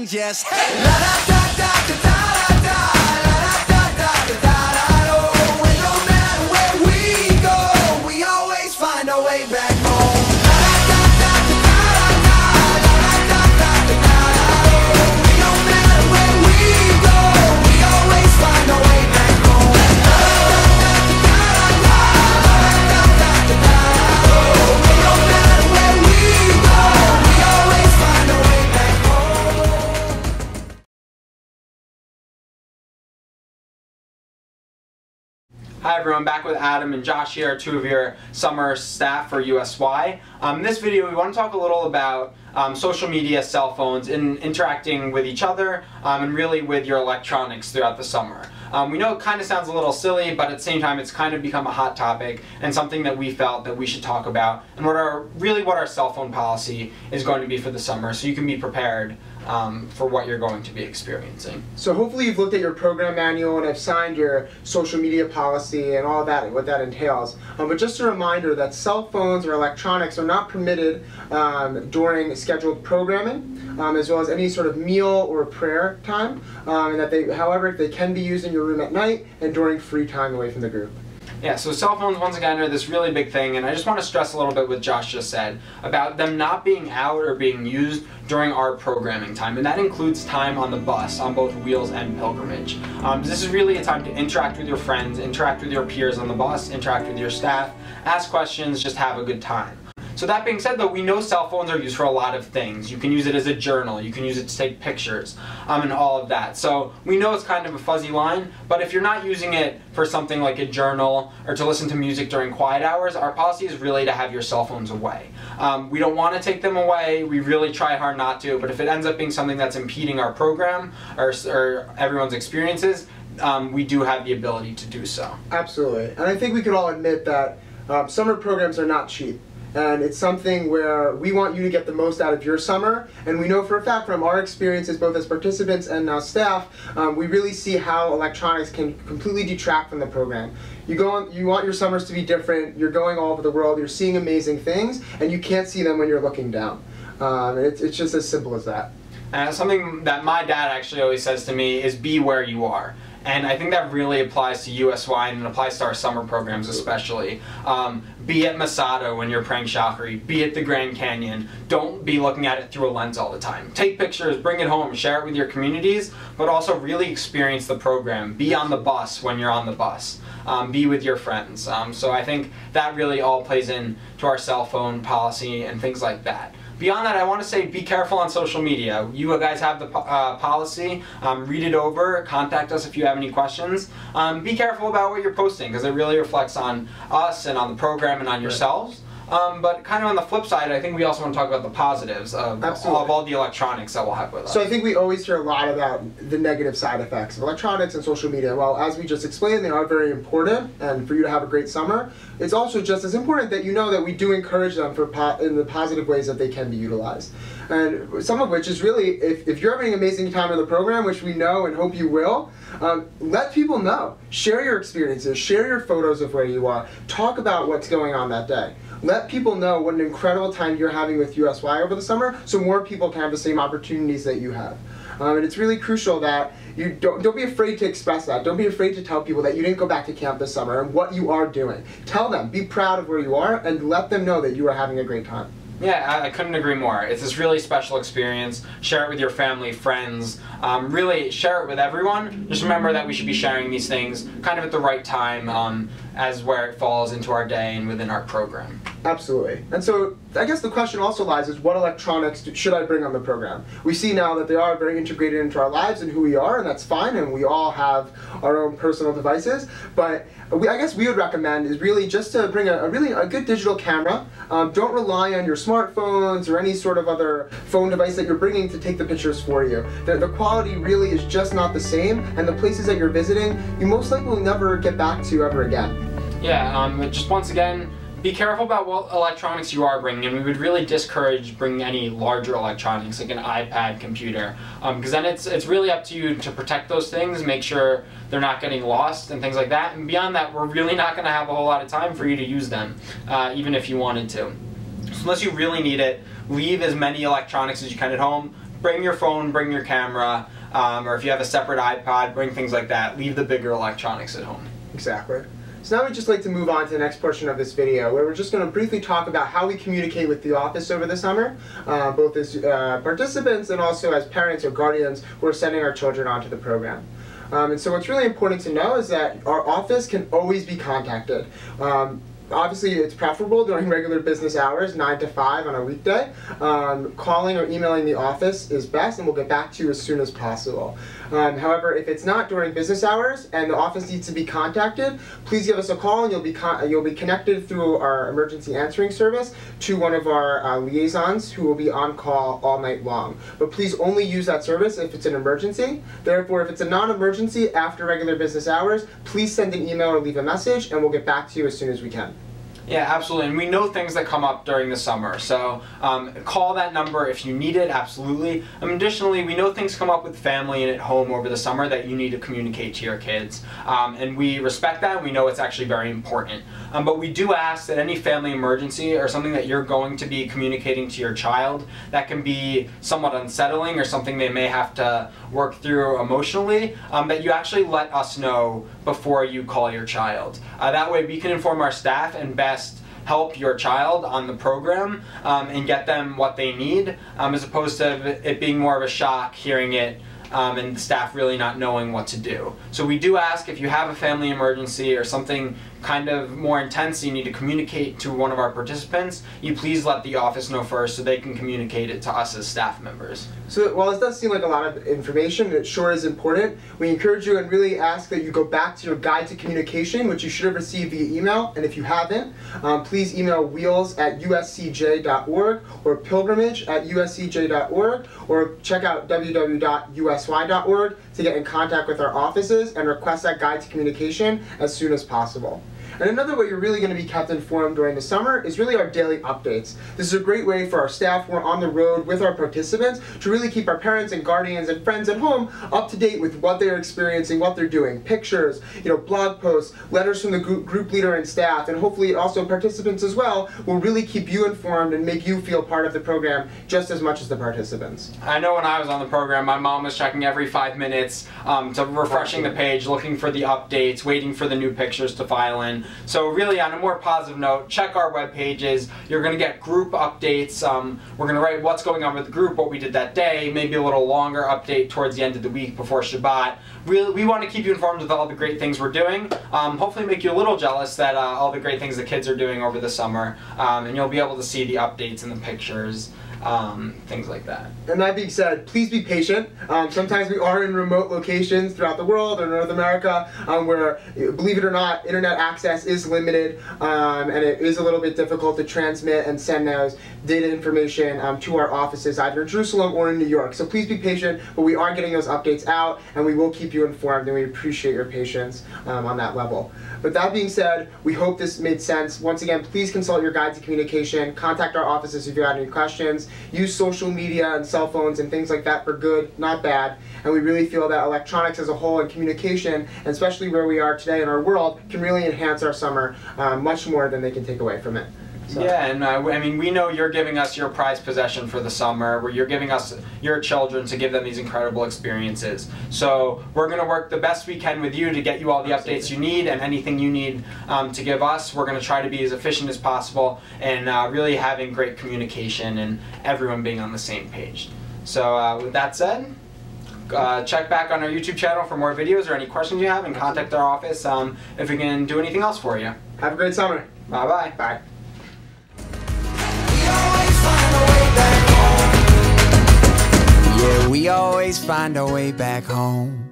sing just hey. La da da da da da da la da da da da da da. Oh, and no matter where we go, we always find our way back home. La da da da da da da la da da da da da. Oh, and no matter where we go, we always find our way back home. La da da da da da da da da. Oh, and no matter where we go, we always find our way back home. Hi everyone, back with Adam and Josh here, two of your summer staff for USY. In this video we want to talk a little about social media, cell phones, and interacting with each other and really with your electronics throughout the summer. We know it kind of sounds a little silly, but at the same time it's kind of become a hot topic and something that we felt that we should talk about and what our cell phone policy is going to be for the summer, so you can be prepared for what you're going to be experiencing. So hopefully you've looked at your program manual and have signed your social media policy and all that, what that entails. But just a reminder that cell phones or electronics are not permitted during scheduled programming, as well as any sort of meal or prayer time, and that however, they can be used in your room at night and during free time away from the group. Yeah, so cell phones once again are this really big thing, and I just want to stress a little bit what Josh just said about them not being out or being used during our programming time, and that includes time on the bus on both Wheels and Pilgrimage. This is really a time to interact with your friends, interact with your peers on the bus, interact with your staff, ask questions, just have a good time. So that being said though, we know cell phones are used for a lot of things. You can use it as a journal, you can use it to take pictures, and all of that. So we know it's kind of a fuzzy line, but if you're not using it for something like a journal or to listen to music during quiet hours, our policy is really to have your cell phones away. We don't want to take them away, we really try hard not to, but if it ends up being something that's impeding our program or everyone's experiences, we do have the ability to do so. Absolutely, and I think we could all admit that summer programs are not cheap. And it's something where we want you to get the most out of your summer, and we know for a fact from our experiences both as participants and now staff, we really see how electronics can completely detract from the program. You want your summers to be different, you're going all over the world, you're seeing amazing things, and you can't see them when you're looking down. It's just as simple as that. Something that my dad actually always says to me is be where you are. And I think that really applies to USY and it applies to our summer programs especially. Be at Masada when you're praying Shachri, be at the Grand Canyon. Don't be looking at it through a lens all the time. Take pictures, bring it home, share it with your communities, but also really experience the program. Be on the bus when you're on the bus. Be with your friends. So I think that really all plays into our cell phone policy and things like that. Beyond that, I want to say be careful on social media. You guys have the policy, read it over, contact us if you have any questions. Be careful about what you're posting because it really reflects on us and on the program and on yourselves. But kind of on the flip side, I think we also want to talk about the positives of all the electronics that we'll have with us. So I think we always hear a lot about the negative side effects of electronics and social media. Well, as we just explained, they are very important, and for you to have a great summer, it's also just as important that you know that we do encourage them in the positive ways that they can be utilized. And some of which is really, if you're having an amazing time in the program, which we know and hope you will, let people know. Share your experiences, share your photos of where you are, talk about what's going on that day. Let people know what an incredible time you're having with USY over the summer so more people can have the same opportunities that you have. And it's really crucial that you don't be afraid to express that. Don't be afraid to tell people that you didn't go back to camp this summer and what you are doing. Tell them, be proud of where you are, and let them know that you are having a great time. Yeah, I couldn't agree more. It's this really special experience. Share it with your family, friends. Really share it with everyone. Just remember that we should be sharing these things kind of at the right time as where it falls into our day and within our program. Absolutely. And so I guess the question also lies is what electronics should I bring on the program? We see now that they are very integrated into our lives and who we are, and that's fine, and we all have our own personal devices, but I guess we would recommend is really just to bring a good digital camera. Don't rely on your smartphones or any sort of other phone device that you're bringing to take the pictures for you. The quality really is just not the same, and the places that you're visiting, you most likely will never get back to ever again. Yeah, just once again, be careful about what electronics you are bringing, and we would really discourage bringing any larger electronics like an iPad, computer, because then it's really up to you to protect those things, make sure they're not getting lost and things like that, and beyond that, we're really not going to have a whole lot of time for you to use them, even if you wanted to. So unless you really need it, leave as many electronics as you can at home. bring your phone, bring your camera, or if you have a separate iPod, bring things like that. Leave the bigger electronics at home. Exactly. So now we'd just like to move on to the next portion of this video, where we're just going to briefly talk about how we communicate with the office over the summer, both as participants and also as parents or guardians who are sending our children onto the program. And so what's really important to know is that our office can always be contacted. Obviously, it's preferable during regular business hours, 9 to 5 on a weekday. Calling or emailing the office is best, and we'll get back to you as soon as possible. However, if it's not during business hours and the office needs to be contacted, please give us a call, and you'll be connected through our emergency answering service to one of our liaisons who will be on call all night long. But please only use that service if it's an emergency. Therefore, if it's a non-emergency after regular business hours, please send an email or leave a message, and we'll get back to you as soon as we can. Yeah, absolutely, and we know things that come up during the summer, so call that number if you need it, absolutely. Additionally, we know things come up with family and at home over the summer that you need to communicate to your kids, and we respect that, and we know it's actually very important. But we do ask that any family emergency or something that you're going to be communicating to your child that can be somewhat unsettling or something they may have to work through emotionally, that you actually let us know before you call your child. That way we can inform our staff and best help your child on the program and get them what they need, as opposed to it being more of a shock hearing it and the staff really not knowing what to do. So we do ask, if you have a family emergency or something kind of more intense you need to communicate to one of our participants, you please let the office know first so they can communicate it to us as staff members. So while this does seem like a lot of information, it sure is important. We encourage you and really ask that you go back to your guide to communication, which you should have received via email, and if you haven't, please email wheels@uscj.org or pilgrimage@uscj.org, or check out www.usy.org to get in contact with our offices and request that guide to communication as soon as possible. And another way you're really going to be kept informed during the summer is really our daily updates. This is a great way for our staff who are on the road with our participants to really keep our parents and guardians and friends at home up to date with what they're experiencing, what they're doing. Pictures, blog posts, letters from the group leader and staff, and hopefully also participants as well, will really keep you informed and make you feel part of the program just as much as the participants. I know when I was on the program, my mom was checking every 5 minutes to refreshing the page, looking for the updates, waiting for the new pictures to file in. So really, on a more positive note, check our web pages. You're going to get group updates. We're going to write what's going on with the group, what we did that day, maybe a little longer update towards the end of the week before Shabbat. Really, we want to keep you informed with all the great things we're doing. Hopefully make you a little jealous that all the great things the kids are doing over the summer. And you'll be able to see the updates and the pictures. Things like that. And that being said, please be patient. Sometimes we are in remote locations throughout the world or North America where, believe it or not, internet access is limited and it is a little bit difficult to transmit and send those data information to our offices either in Jerusalem or in New York. So please be patient, but we are getting those updates out and we will keep you informed, and we appreciate your patience on that level. But that being said, we hope this made sense. Once again, please consult your guide to communication, contact our offices if you have any questions, use social media and cell phones and things like that for good, not bad. And we really feel that electronics as a whole and communication, and especially where we are today in our world, can really enhance our summer much more than they can take away from it. So. Yeah, and I mean, we know you're giving us your prized possession for the summer, where you're giving us your children to give them these incredible experiences. So we're going to work the best we can with you to get you all the updates you need, and anything you need to give us. We're going to try to be as efficient as possible and really having great communication and everyone being on the same page. So with that said, check back on our YouTube channel for more videos or any questions you have, and contact our office if we can do anything else for you. Have a great summer. Bye-bye. Bye. Yeah, we always find our way back home.